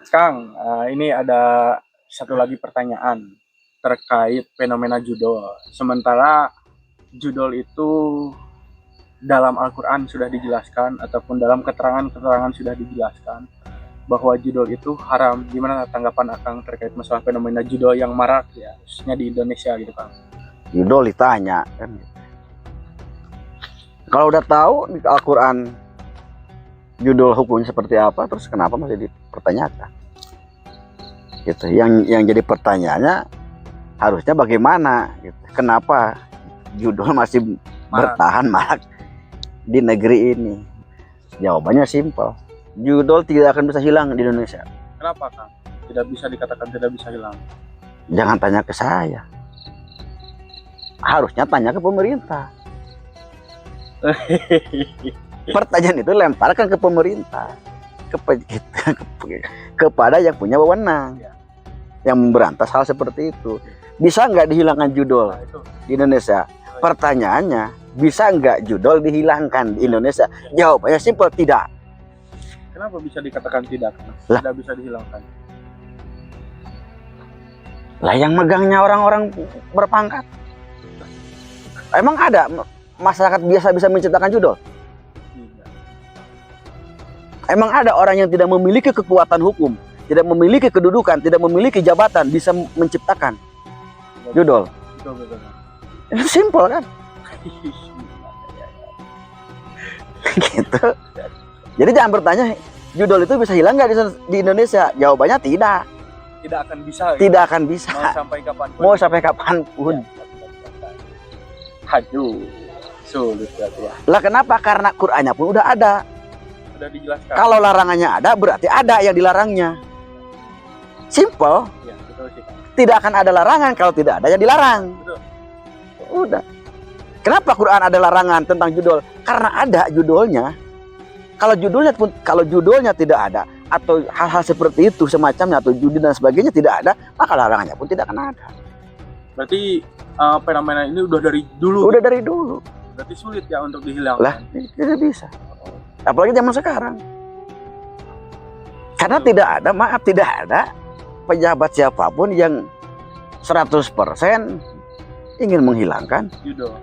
Kang, ini ada satu lagi pertanyaan terkait fenomena judol. Sementara judol itu dalam Al-Quran sudah dijelaskan ataupun dalam keterangan-keterangan sudah dijelaskan bahwa judol itu haram. Gimana tanggapan Akang terkait masalah fenomena judol yang marak ya, khususnya di Indonesia gitu Kang? Judol ditanya kan. Kalau udah tahu di Al-Quran judul hukumnya seperti apa, terus kenapa masih dipertanyakan? Gitu. Yang jadi pertanyaannya harusnya bagaimana? Gitu. Kenapa judul masih bertahan marak di negeri ini? Jawabannya simpel. Judul tidak akan bisa hilang di Indonesia. Kenapa Kang? Tidak bisa dikatakan tidak bisa hilang. Jangan tanya ke saya. Harusnya tanya ke pemerintah. Pertanyaan itu lemparkan ke pemerintah, kepada yang punya wewenang, yang memberantas hal seperti itu. Bisa nggak dihilangkan judol di Indonesia? Pertanyaannya, bisa nggak judol dihilangkan di Indonesia? Jawabannya simpel, tidak. Kenapa bisa dikatakan tidak? Lah, tidak bisa dihilangkan. Lah yang megangnya orang-orang berpangkat. Emang ada masyarakat biasa bisa menciptakan judol? Tidak. Emang ada orang yang tidak memiliki kekuatan hukum, tidak memiliki kedudukan, tidak memiliki jabatan bisa menciptakan judol? Betul. Itu simpel kan? Gitu. Jadi jangan bertanya judol itu bisa hilang nggak di Indonesia? Jawabannya tidak. Tidak akan bisa. Tidak akan bisa. Mau sampai kapanpun. Mau sampai kapanpun. Aduh, sulit ya. Lah kenapa? Karena Qur'annya pun udah ada. Sudah dijelaskan. Kalau larangannya ada, berarti ada yang dilarangnya. Simple. Ya, betul sih. Tidak akan ada larangan kalau tidak ada yang dilarang. Betul. Udah. Kenapa Quran ada larangan tentang judol? Karena ada judulnya. Kalau judulnya tidak ada atau hal-hal seperti itu semacamnya atau judi dan sebagainya tidak ada, maka larangannya pun tidak akan ada. Berarti fenomena ini udah dari dulu. Udah dari dulu. Berarti sulit ya untuk dihilangkan. Lah, tidak bisa. Apalagi zaman sekarang. Karena tidak ada pejabat siapapun yang 100% ingin menghilangkan judul.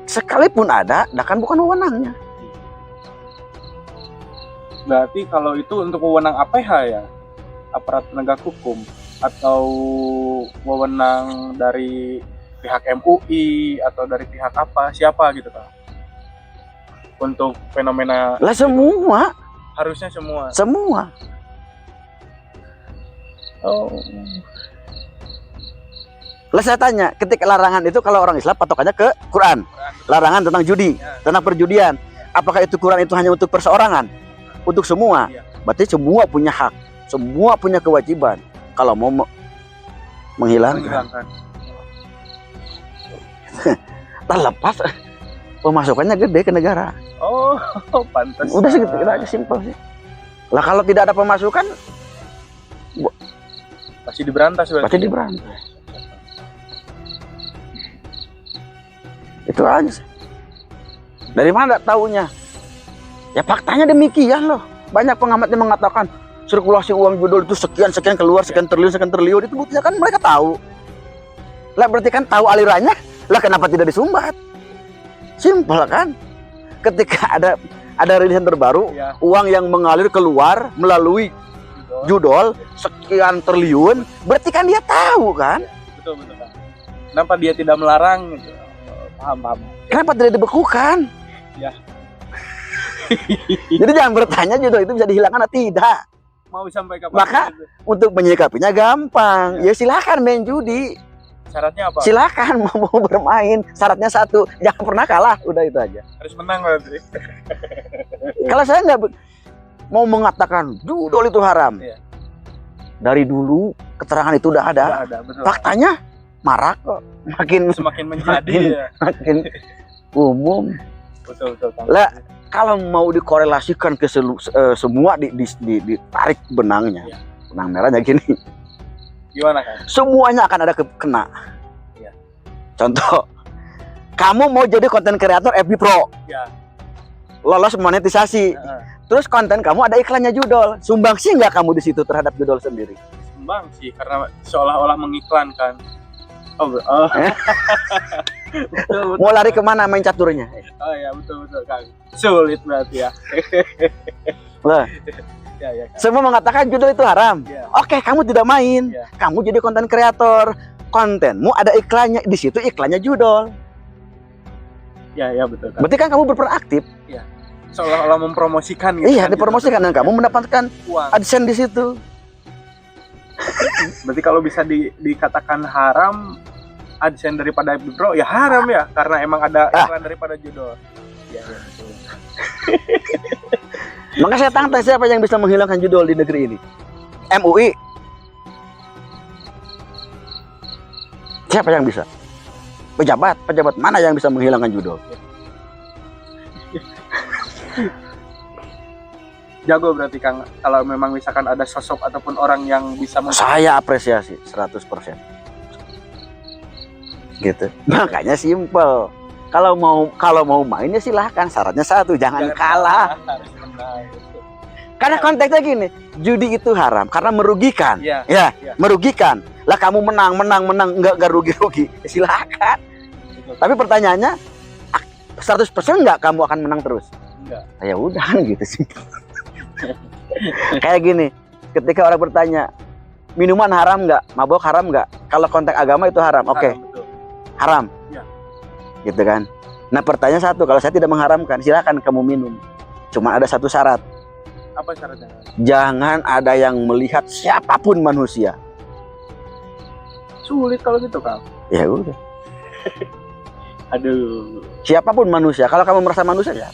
Sekalipun ada, kan bukan wewenangnya. Berarti kalau itu untuk wewenang APH ya, aparat penegak hukum, atau wewenang dari pihak MUI atau dari pihak apa, siapa gitu Kak? Untuk fenomena lah semua. Harusnya semua. Semua. Oh. Lah saya tanya, ketika larangan itu kalau orang Islam patokannya ke Quran. Larangan tentang judi, tentang perjudian. Apakah itu Quran itu hanya untuk perseorangan? Untuk semua? Berarti semua punya hak, semua punya kewajiban kalau mau menghilangkan. Terlepas pemasukannya gede ke negara. Oh, pantas. Udah segitu aja, simpel sih. Lah kalau tidak ada pemasukan pasti diberantas. Pasti diberantas. Itu aja sih. Dari mana taunya? Ya faktanya demikian loh. Banyak pengamat yang mengatakan sirkulasi uang judul itu sekian keluar, sekian triliun. Itu buktinya kan mereka tahu. Lah berarti kan tahu alirannya. Lah kenapa tidak disumbat? Simpel kan? Ketika ada rilisan terbaru, uang yang mengalir keluar melalui judul sekian triliun, berarti kan dia tahu kan? Betul kan. Kenapa dia tidak melarang? Paham. Kenapa tidak dibekukan? Ya. Jadi jangan bertanya judul itu bisa dihilangkan atau tidak. Mau sampai kapan? Maka untuk menyikapinya gampang. Ya silakan main judi. Syaratnya apa? Silakan mau bermain. Syaratnya satu, jangan pernah kalah. Udah itu aja. Harus menang berarti. Kalau saya nggak mau mengatakan judul itu haram. Iya. Dari dulu keterangan itu udah ada. Betul. Faktanya marak kok. Semakin menjadi makin umum. Betul. Lah kalau mau dikorelasikan ke semua ditarik benangnya. Benang merahnya gini. Gimana kan? Semuanya akan ada kena. Ya. Contoh, kamu mau jadi konten kreator FB Pro, ya. lolos monetisasi, Terus konten kamu ada iklannya judol. Sumbang sih nggak kamu di situ terhadap judol sendiri? Sumbang sih karena seolah-olah mengiklankan. Oh, betul, betul. Mau lari kemana main caturnya? Oh ya, betul Kang. Sulit berarti ya. Lah, Ya Kang. semua mengatakan judul itu haram. Ya. Oke, kamu tidak main. Ya. Kamu jadi konten kreator. Kontenmu ada iklannya, di situ iklannya judol. Ya betul Kang. Berarti kan kamu berperaktif. Seolah-olah mempromosikan gitu. Iya, kan, dipromosikan dan kamu mendapatkan uang. AdSense di situ. Berarti kalau bisa dikatakan haram AdSense daripada Bro ya haram ya karena emang ada iklan daripada judul. Ya betul. Maka saya tanya siapa yang bisa menghilangkan judul di negeri ini? MUI. Siapa yang bisa? Pejabat mana yang bisa menghilangkan judul? Jago berarti Kang kalau memang misalkan ada sosok ataupun orang yang bisa Saya apresiasi 100%. Gitu. Makanya simple. Kalau mau mainnya silahkan, syaratnya satu, jangan kalah. Harus menang. Karena konteksnya gini, judi itu haram karena merugikan. Iya. Ya, Iya. merugikan. Lah kamu menang enggak rugi-rugi. Ya, silakan. Betul. Tapi pertanyaannya 100% enggak kamu akan menang terus? Enggak. Ya udah kan gitu sih. Kayak gini, ketika orang bertanya, minuman haram nggak, mabok haram nggak? Kalau konteks agama itu haram, oke, Betul. haram, Ya. gitu kan? Nah pertanyaan satu, kalau saya tidak mengharamkan, silakan kamu minum. Cuma ada satu syarat, Apa syaratnya? jangan ada yang melihat siapapun manusia. Sulit kalau gitu Kang. Ya udah, Aduh. siapapun manusia. Kalau kamu merasa manusia ya,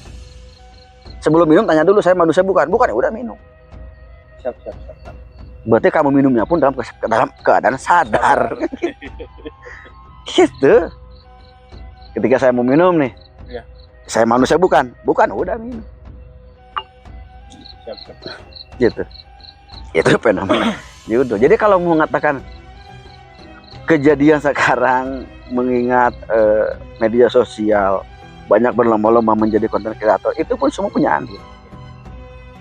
sebelum minum tanya dulu, saya manusia bukan? Bukan, ya udah minum. Siap. Berarti kamu minumnya pun dalam keadaan sadar. Gitu. Ketika saya mau minum nih, Iya. saya manusia bukan? Bukan, udah minum. Siap. Gitu. Itu fenomena judo. Jadi kalau mau mengatakan kejadian sekarang mengingat media sosial banyak berlomba-lomba menjadi konten kreator, itu pun semua punya andil.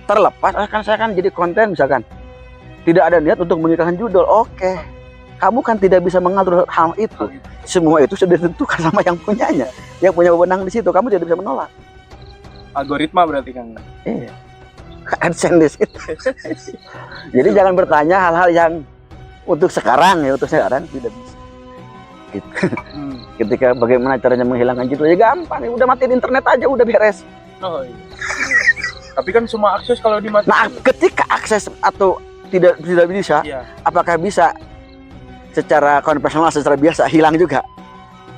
Terlepas kan saya kan jadi konten misalkan tidak ada niat untuk mengiklankan judul, oke. Kamu kan tidak bisa mengatur hal itu. Semua itu sudah ditentukan sama yang punyanya, yang punya wewenang di situ. Kamu tidak bisa menolak. Algoritma berarti Kang. Iya. AdSense di situ. Jadi jangan bertanya hal-hal yang untuk sekarang tidak bisa. Gitu. Ketika bagaimana caranya menghilangkan judul ya gampang, ya udah matiin internet aja udah beres. Oh iya. Tapi kan semua akses kalau dimatikan. Nah, ketika akses atau tidak bisa, Iya. apakah bisa secara konvensional, secara biasa hilang juga?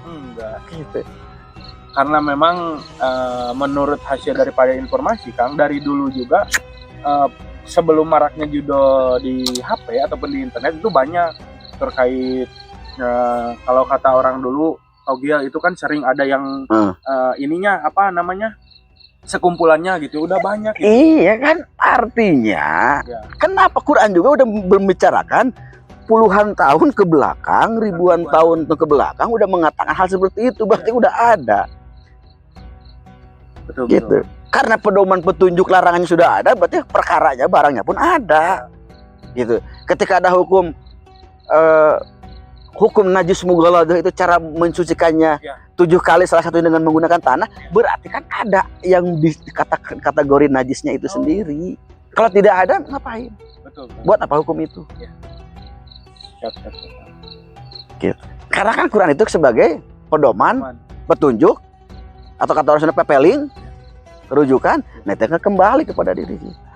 Enggak. Gitu. Karena memang menurut hasil daripada informasi Kang dari dulu juga sebelum maraknya judul di HP ataupun di internet itu banyak terkait kalau kata orang dulu togel itu kan sering ada yang ininya apa namanya sekumpulannya gitu udah banyak gitu. Iya kan, artinya Ya. kenapa Quran juga udah membicarakan puluhan tahun ke belakang, ribuan tahun ke belakang udah mengatakan hal seperti itu, berarti udah ada. Betul. Gitu. Karena pedoman petunjuk larangannya sudah ada, berarti perkaranya, barangnya pun ada. Gitu. Ketika ada hukum najis mughaladah itu cara mensucikannya 7 kali, salah satunya dengan menggunakan tanah, berarti kan ada yang dikatakan kategori najisnya itu sendiri. Kalau tidak ada, ngapain? Betul. Buat apa hukum itu? Siap. Gitu. Karena kan Quran itu sebagai pedoman, petunjuk, atau kata orang Sunda pepeling, rujukan, nah itu kan kembali kepada diri kita.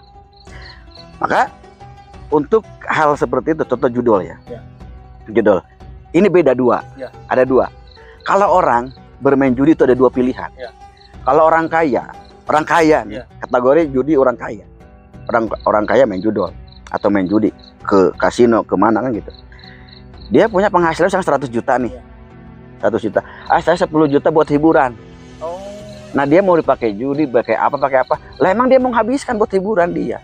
Maka untuk hal seperti itu, contoh judul ya. Judul. Ini beda dua. Ada dua. Kalau orang bermain judi itu ada dua pilihan. Kalau orang kaya nih, kategori judi orang kaya. Orang kaya main judul atau main judi ke kasino kemana kan gitu. Dia punya penghasilan 100 juta nih. 100 juta. Saya 10 juta buat hiburan. Nah dia mau dipakai judi, pakai apa? Lah emang dia mau habiskan buat hiburan dia.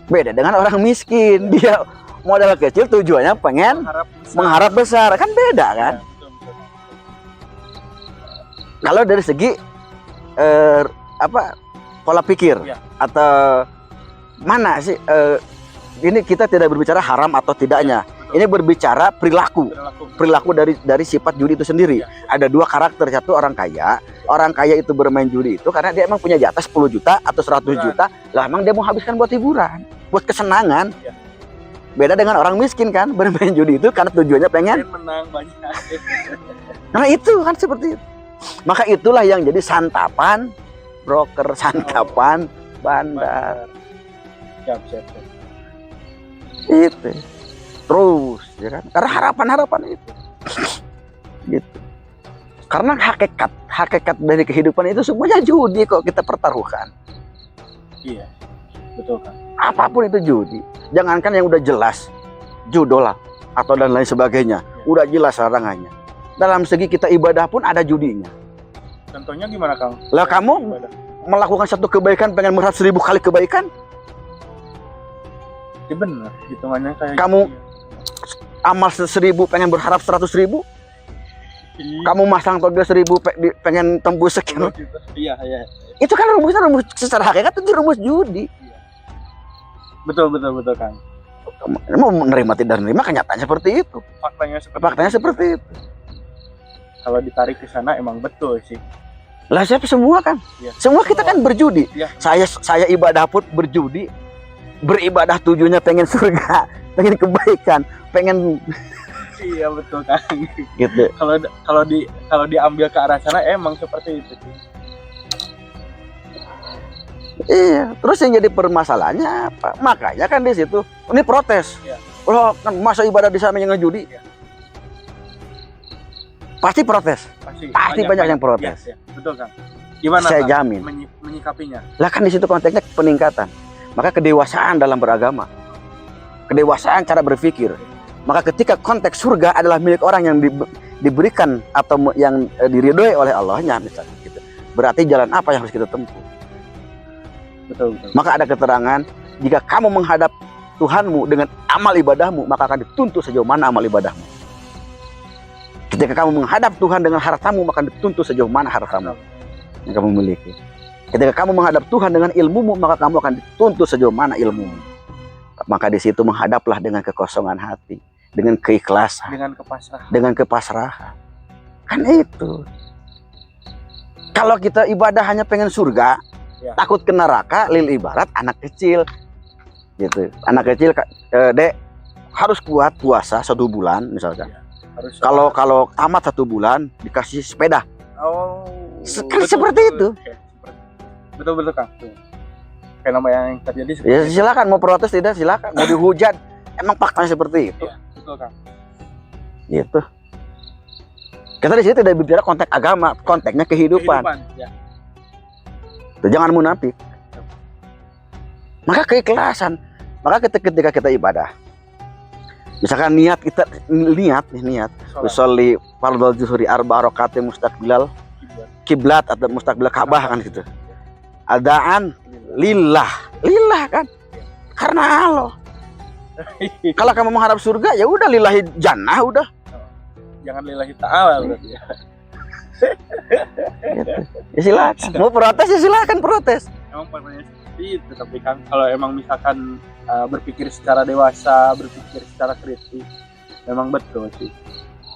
Beda dengan orang miskin, dia modal kecil tujuannya pengen mengharap besar, kan beda kan? Kalau dari segi pola pikir atau mana sih? Ini kita tidak berbicara haram atau tidaknya. Betul. Ini berbicara perilaku dari sifat judi itu sendiri. Ya. Ada dua karakter. Satu orang kaya. Orang kaya itu bermain judi itu karena dia emang punya jatah 10 juta atau 100 juta. Lah emang dia mau habiskan buat hiburan, buat kesenangan. Ya. Beda dengan orang miskin kan, bermain judi itu karena tujuannya pengen menang banyak. Nah itu kan seperti itu. Maka itulah yang jadi santapan broker, santapan bandar. Siap. Itu terus ya kan, karena harapan itu gitu. Karena hakikat dari kehidupan itu semuanya judi kok kita pertaruhkan. Iya, betul kan. Apapun itu judi. Jangankan yang udah jelas judol lah atau dan lain sebagainya, udah jelas larangannya. Dalam segi kita ibadah pun ada judinya. Contohnya gimana Kang? Lah kamu melakukan satu kebaikan pengen melihat 1000 kali kebaikan, ya benar, hitungannya kayak Kamu- gitu ya. amal 1000 pengen berharap 100.000, Iya. kamu masang toge 1000 pengen tembus sekian. Iya. Itu kan rumusnya rumus secara hakikat itu rumus judi. Betul Kang. Mau menerima tidak menerima kenyataannya seperti itu. Faktanya seperti itu. Kalau ditarik ke sana emang betul sih. Lah siapa semua kan? Iya. Semua kita kan berjudi. Iya. Saya ibadah pun berjudi. Beribadah tujuannya pengen surga, pengen kebaikan, pengen Iya betul Kang. gitu. Kalau diambil ke arah sana emang seperti itu sih. Iya, terus yang jadi permasalahannya apa? Makanya kan di situ ini protes. Iya. Loh, kan masa ibadah di sana yang ngejudi? Iya. Pasti protes. Pasti banyak yang protes. Iya. Betul Kang. Gimana Saya Kang jamin. menyikapinya? Lah kan di situ konteksnya peningkatan. Maka kedewasaan dalam beragama. Kedewasaan cara berpikir. Maka ketika konteks surga adalah milik orang yang diberikan atau yang diridhoi oleh Allahnya misalnya gitu. Berarti jalan apa yang harus kita tempuh? Betul. Maka ada keterangan, jika kamu menghadap Tuhanmu dengan amal ibadahmu, maka akan dituntut sejauh mana amal ibadahmu. Ketika kamu menghadap Tuhan dengan hartamu, maka dituntut sejauh mana hartamu yang kamu miliki. Ketika kamu menghadap Tuhan dengan ilmumu, maka kamu akan dituntut sejauh mana ilmumu. Maka di situ menghadaplah dengan kekosongan hati, dengan keikhlasan, dengan kepasrahan. Kan itu. Kalau kita ibadah hanya pengen surga, ya, takut ke neraka, lil ibarat anak kecil. Gitu. Anak kecil, Dek, harus kuat puasa 1 bulan misalkan. ya, harus Kalau tamat 1 bulan dikasih sepeda. oh, Kan seperti itu. Betul Kang. Fenomena yang terjadi seperti Ya itu. silakan mau protes tidak silakan, mau dihujat. Emang faktanya seperti itu. Ya, betul Kang. Gitu. Kita di sini tidak bicara konteks agama, konteksnya kehidupan. Ya. Tuh, jangan munafik. Maka keikhlasan. Maka ketika kita ibadah, misalkan niat Sholat, usolli fardhu zuhri 4 rakaat mustaqbilal kiblat atau mustaqbil Ka'bah kan gitu. Adaan lillah kan, karena Allah. Kalau kamu mengharap surga ya udah lillahi jannah udah. Jangan lillahi ta'ala berarti ya. Gitu. Ya silakan. Mau protes ya silakan protes. Emang pertanyaannya seperti itu, tapi kan kalau emang misalkan berpikir secara dewasa, berpikir secara kritis, memang betul sih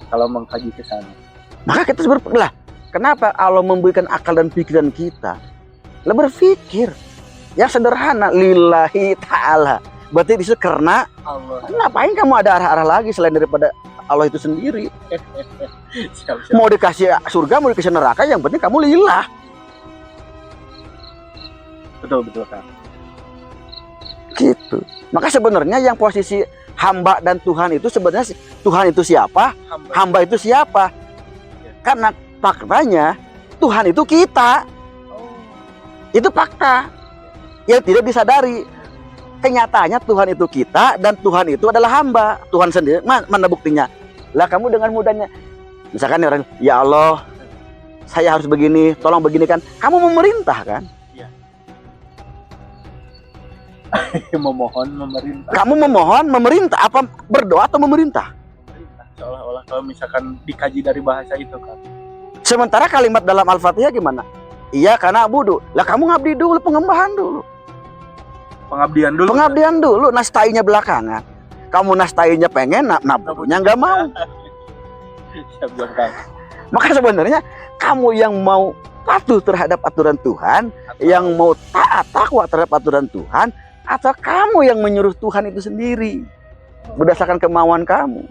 kalau mengkaji ke sana. Maka kita berpikir lah, kenapa Allah memberikan akal dan pikiran kita? Lah berpikir yang sederhana, lillahi ta'ala. Berarti itu karena Allah. ngapain kamu ada arah-arah lagi selain daripada Allah itu sendiri? Siap. Mau dikasih surga, mau dikasih neraka, yang penting kamu lillah. Betul Kang. Gitu. Maka sebenarnya yang posisi hamba dan Tuhan itu sebenarnya Tuhan itu siapa? Hamba itu siapa? Karena faktanya Tuhan itu kita. Itu fakta yang tidak disadari. Kenyataannya Tuhan itu kita dan Tuhan itu adalah hamba. Tuhan sendiri mana buktinya? Lah kamu dengan mudahnya, misalkan orang, ya Allah, saya harus begini, tolong begini kan? Kamu memerintah kan? Memohon, memerintah. Kamu memohon, memerintah, apa berdoa atau memerintah? Seolah-olah kalau misalkan dikaji dari bahasa itu kan. Sementara kalimat dalam Al-Fatihah gimana? Iya karena abudu. Lah kamu ngabdi dulu, pengembahan dulu. Pengabdian dulu. Pengabdian dulu, nastainya belakangan. Kamu nastainya pengen, nabunya nggak mau. Siap, Kang. Maka sebenarnya kamu yang mau patuh terhadap aturan Tuhan, yang mau taat takwa terhadap aturan Tuhan, atau kamu yang menyuruh Tuhan itu sendiri berdasarkan kemauan kamu.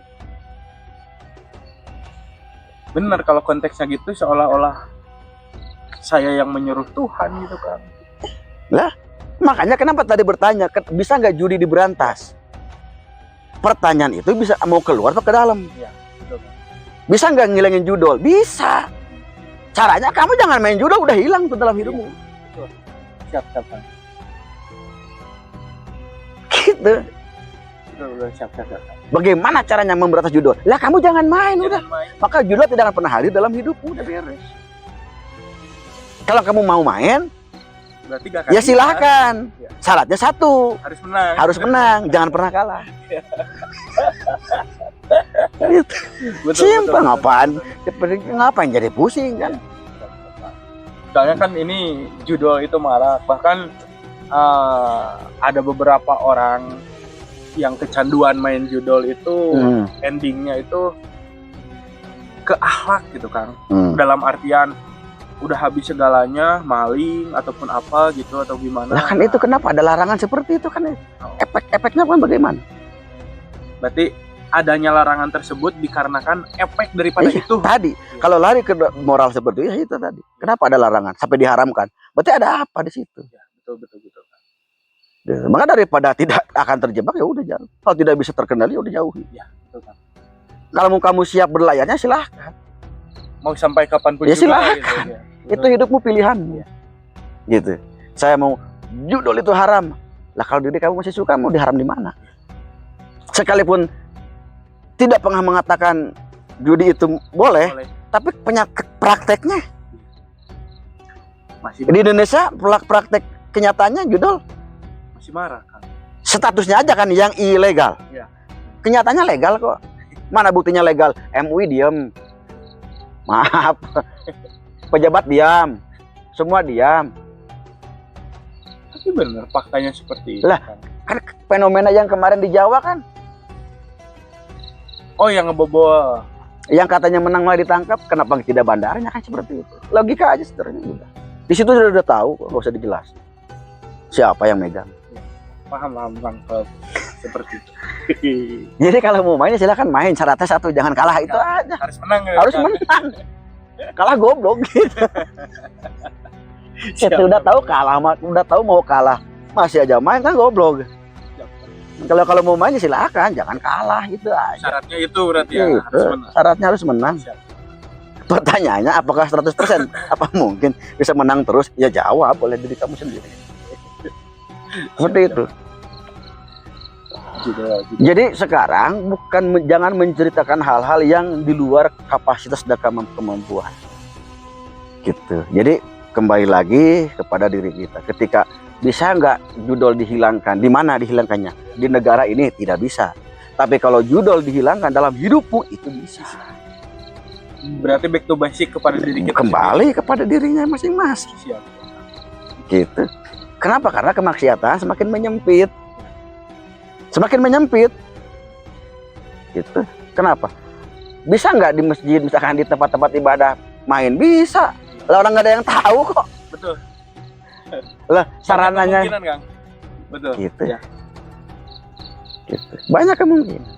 Benar, kalau konteksnya gitu seolah-olah saya yang menyuruh Tuhan gitu kan. Lah, makanya kenapa tadi bertanya, bisa nggak judi diberantas? Pertanyaan itu bisa mau keluar atau ke dalam? Iya, betul, Kang. Bisa nggak ngilangin judol? Bisa. Caranya kamu jangan main judol, udah hilang tuh dalam hidupmu. Betul. Siap, Kang. Gitu. Betul, siap, Kang. Bagaimana caranya memberantas judol? Lah kamu jangan main udah. Jangan main. Maka judol tidak akan pernah hadir dalam hidupmu, udah beres. Kalau kamu mau main, Berarti gak ya silahkan. Ya. Syaratnya satu, Harus menang. harus menang, jangan pernah kalah. Gitu. Simpel, ngapain? Ngapain jadi pusing kan? Soalnya kan ini judul itu marak, bahkan ada beberapa orang yang kecanduan main judul itu endingnya itu ke akhlak gitu, Kang. Dalam artian udah habis segalanya, maling ataupun apa gitu atau gimana. Lah kan itu kenapa ada larangan seperti itu kan? Efek-efeknya kan bagaimana? Berarti adanya larangan tersebut dikarenakan efek daripada Iya, itu. tadi kalau lari ke moral seperti itu, ya itu tadi. Kenapa ada larangan sampai diharamkan? Berarti ada apa di situ? Ya, betul. Maka daripada tidak akan terjebak ya udah jauh. Kalau tidak bisa terkendali udah jauhi. Ya, betul, Kang. Kalau kamu siap berlayarnya silahkan. Mau sampai kapanpun Ya juga silakan. gitu ya. Itu hidupmu pilihanmu. Gitu. Saya mau judul itu haram. Lah kalau diri kamu masih suka, mau diharam di mana? Sekalipun tidak pernah mengatakan judi itu boleh, tapi penyakit prakteknya masih di Indonesia praktek kenyataannya judul masih marah, Kang. statusnya aja kan yang ilegal. Ya. Kenyataannya legal kok. Mana buktinya legal? MUI diam. Maaf. Pejabat diam. Semua diam. Tapi benar faktanya seperti itu. Lah. Kang. Kan fenomena yang kemarin di Jawa kan, Oh, yang ngebobol. yang katanya menang malah ditangkap, kenapa tidak bandarnya kan seperti itu. Logika aja sebenarnya udah. Di situ udah tahu, nggak usah dijelasin. Siapa yang megang. Paham, Kang, kalau seperti itu. Jadi kalau mau main silakan main, syaratnya satu, jangan kalah itu aja. Harus menang ya, Harus Kang? menang. Kalah goblok gitu. Kita udah tahu kalah, udah tahu mau kalah, masih aja main kan goblok. Kalau mau main ya silakan, jangan kalah gitu aja. Syaratnya itu berarti ya, Gitu. harus menang. Syaratnya harus menang. Siap. Pertanyaannya apakah 100%? Apa mungkin bisa menang terus? Ya jawab oleh diri kamu sendiri. Seperti itu. Judul. Jadi sekarang jangan menceritakan hal-hal yang di luar kapasitas dan kemampuan. Gitu. Jadi kembali lagi kepada diri kita. Ketika bisa nggak judul dihilangkan? Di mana dihilangkannya? Di negara ini tidak bisa. Tapi kalau judul dihilangkan dalam hidupmu itu bisa. Berarti back to basic kepada diri kita. Kembali kepada dirinya masing-masing. Siap. Gitu. Kenapa? Karena kemaksiatan semakin menyempit. Semakin menyempit. Gitu. Kenapa? Bisa nggak di masjid, misalkan di tempat-tempat ibadah main? Bisa. Lah orang nggak ada yang tahu kok. Betul. Lah sarananya. Kemungkinan, Kang. Betul. Gitu. Ya. Gitu. Banyak kemungkinan.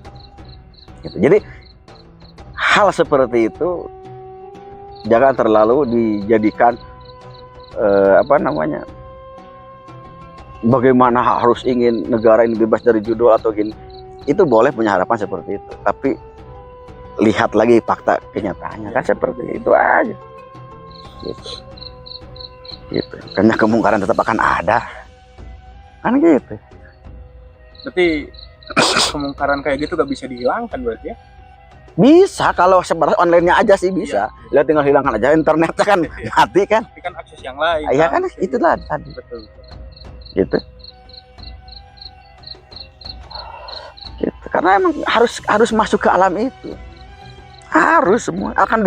Gitu. Jadi hal seperti itu jangan terlalu dijadikan bagaimana harus ingin negara ini bebas dari judul atau gini. Itu boleh punya harapan seperti itu, tapi lihat lagi fakta kenyataannya kan seperti itu aja. Gitu. Gitu. Karena kemungkaran tetap akan ada. Kan gitu. Berarti kemungkaran kayak gitu gak bisa dihilangkan berarti ya? Bisa kalau sebenarnya online-nya aja sih bisa. Lihat tinggal hilangkan aja internetnya kan mati kan. Tapi kan akses yang lain. Iya kan itulah tadi. Betul. Gitu. Gitu. Karena emang harus masuk ke alam itu. Harus semua akan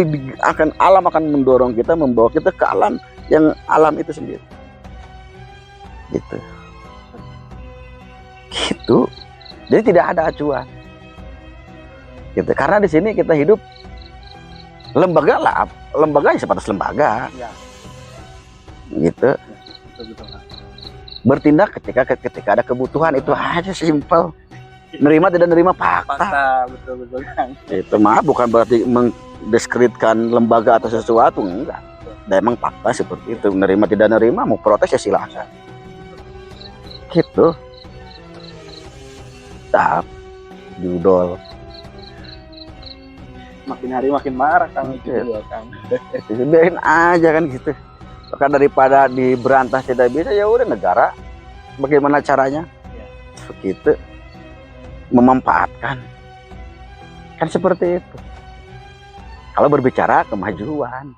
alam akan mendorong kita, membawa kita ke alam yang alam itu sendiri. Gitu. Gitu. Jadi tidak ada acuan. Gitu. Karena di sini kita hidup lembaga lah, lembaganya sebatas lembaga. Ya. Gitu. Betul Kang. Bertindak ketika ada kebutuhan, itu aja simpel. Nerima tidak nerima fakta. Fakta, betul Kang. Itu mah bukan berarti mendeskreditkan lembaga atau sesuatu, enggak. Dan emang fakta seperti itu. Nerima tidak nerima, mau protes ya silahkan. Gitu. Tahap judol. Makin hari makin marah Kang itu Iya. juga Kang. Biarin aja kan gitu. Maka daripada diberantas tidak bisa, ya udah negara bagaimana caranya. Iya. Begitu. Memanfaatkan. Kan seperti itu. Kalau berbicara kemajuan.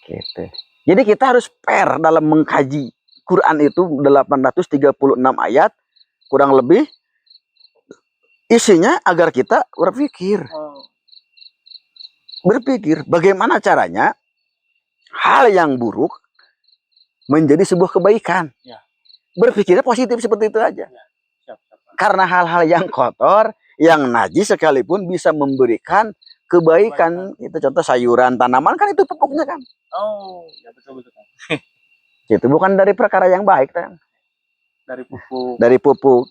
Gitu. Jadi kita harus fair dalam mengkaji Quran itu 836 ayat kurang lebih, isinya agar kita berpikir. Oh, Berpikir bagaimana caranya hal yang buruk menjadi sebuah kebaikan. Ya. Berpikirnya positif seperti itu aja. siap. Karena hal-hal yang kotor, yang najis sekalipun bisa memberikan kebaikan. Itu contoh sayuran, tanaman kan itu pupuknya kan. Oh, ya betul Kang. Itu bukan dari perkara yang baik kan. Dari pupuk. Dari pupuk,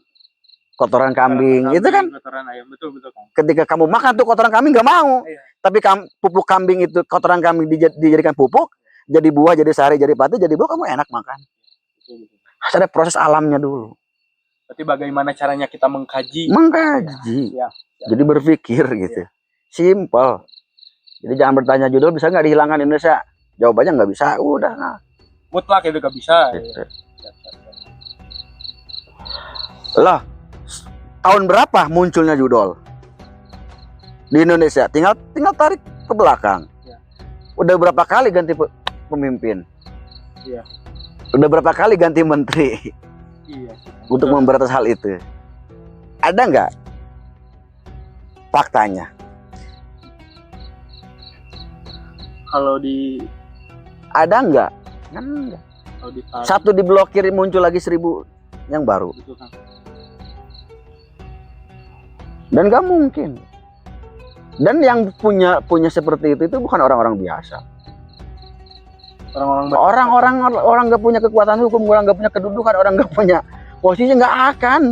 kotoran kambing, itu kan Kotoran ayam, betul Kang. ketika kamu makan tuh kotoran kambing nggak mau. Iya. Tapi pupuk kambing itu, kotoran kambing dijadikan pupuk, jadi buah, jadi sari, jadi pati, jadi buah, kamu enak makan. Betul. Harus ada proses alamnya dulu. Berarti bagaimana caranya kita mengkaji? Mengkaji. Ya. Jadi berpikir gitu. Simple. Jadi jangan bertanya judul bisa nggak dihilangkan Indonesia. Jawabannya nggak bisa. Udah. Nah. Mutlak itu gak bisa. Gitu. Siap. Lah, tahun berapa munculnya judul di Indonesia? Tinggal tarik ke belakang. Ya. Udah berapa kali ganti pemimpin? Iya. Udah berapa kali ganti menteri Iya. untuk memberantas hal itu? Ada nggak faktanya? Kalau di Ada nggak? Kan enggak. kalau ditarik, Satu diblokir muncul lagi 1000 yang baru. betul Kang. Dan nggak mungkin. Dan yang punya seperti itu bukan orang-orang biasa. Orang nggak punya kekuatan hukum, orang nggak punya kedudukan, orang nggak punya posisi, nggak akan.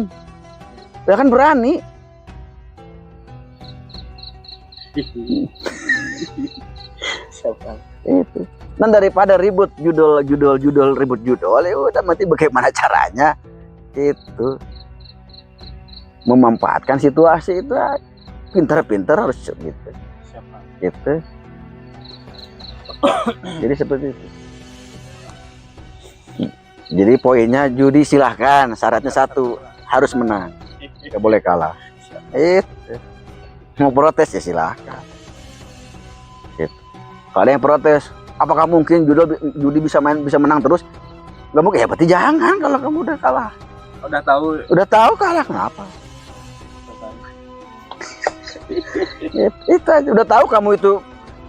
Dia kan berani. Siap Kang. Itu. Dan daripada ribut judul, ribut judul, ya udah mati bagaimana caranya itu memanfaatkan situasi itu aja. Pintar-pintar harus gitu. Siap Kang. Gitu. Jadi seperti itu. Jadi poinnya judi silahkan, syaratnya satu, harus menang, nggak boleh kalah. Itu. Mau protes ya silahkan. Gitu. Kalau ada yang protes, apakah mungkin judi bisa menang terus? Nggak mungkin. Ya berarti jangan kalau kamu udah kalah. Udah tahu Kalah kenapa? Itu aja. Udah tahu kamu itu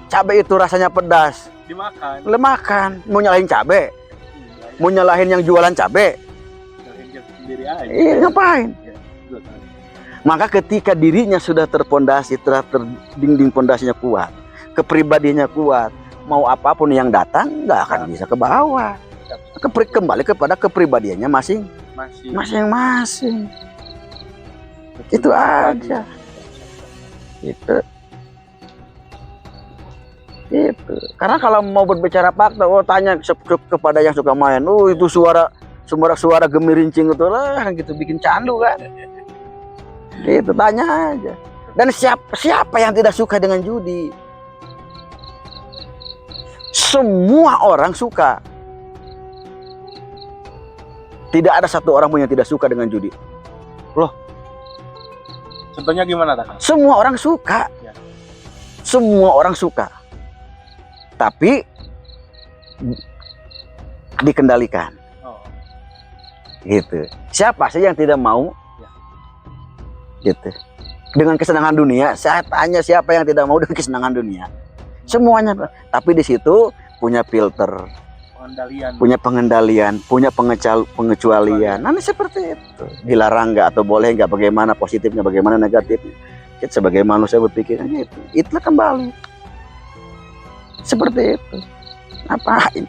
cabai itu rasanya pedas, dimakan. makan. Mau nyalahin cabai? Mau nyalahin yang jualan cabai? Sendiri aja. Ngapain? Betul, Kang. Maka ketika dirinya sudah terpondasi, terdinding pondasinya kuat, kepribadiannya kuat, mau apapun yang datang nggak akan bisa ke bawah. Kembali kepada kepribadiannya masing-masing. Itu aja. Itu. Karena kalau mau berbicara fakta, tanya kepada yang suka main, itu suara gemirincing itu lah, gitu bikin candu kan. Gitu, tanya aja. Dan siapa yang tidak suka dengan judi? Semua orang suka. Tidak ada satu orang pun yang tidak suka dengan judi. Loh, contohnya gimana, Kang? semua orang suka. Ya. Semua orang suka. Tapi dikendalikan. Oh. Gitu. Siapa sih yang tidak mau? Ya. Gitu. Dengan kesenangan dunia, saya tanya siapa yang tidak mau dengan kesenangan dunia? Semuanya. Tapi di situ punya filter. pengendalian. punya pengecualian. Nah, ini seperti itu. Dilarang nggak atau boleh nggak, bagaimana positifnya, bagaimana negatifnya. Kita sebagai manusia berpikir gitu. Itulah kembali. Seperti itu. Ngapain?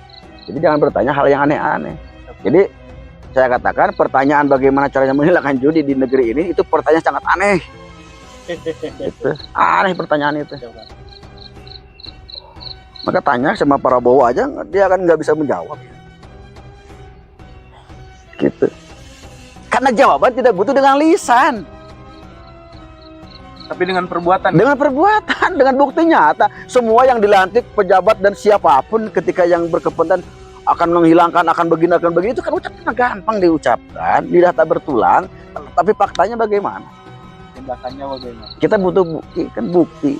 Jadi jangan bertanya hal yang aneh-aneh. Jadi saya katakan pertanyaan bagaimana caranya menghilangkan judi di negeri ini itu pertanyaan sangat aneh. Itu aneh pertanyaan itu. Maka tanya sama Prabowo aja, dia kan nggak bisa menjawab. Gitu. Karena jawaban tidak butuh dengan lisan, tapi dengan perbuatan. dengan perbuatan, dengan bukti nyata. Semua yang dilantik pejabat dan siapapun ketika yang berkepentingan akan menghilangkan, akan begini, akan begitu, kan ucapannya gampang diucapkan, lidah tak bertulang. Tapi faktanya bagaimana? Tindakannya bagaimana? Kita butuh bukti, kan bukti.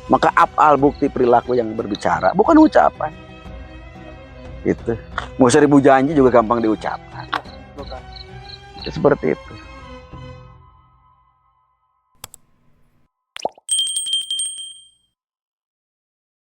Maka afal, bukti perilaku yang berbicara, bukan ucapan. Itu. Mau 1000 janji juga gampang diucapkan. Bukan. Seperti itu.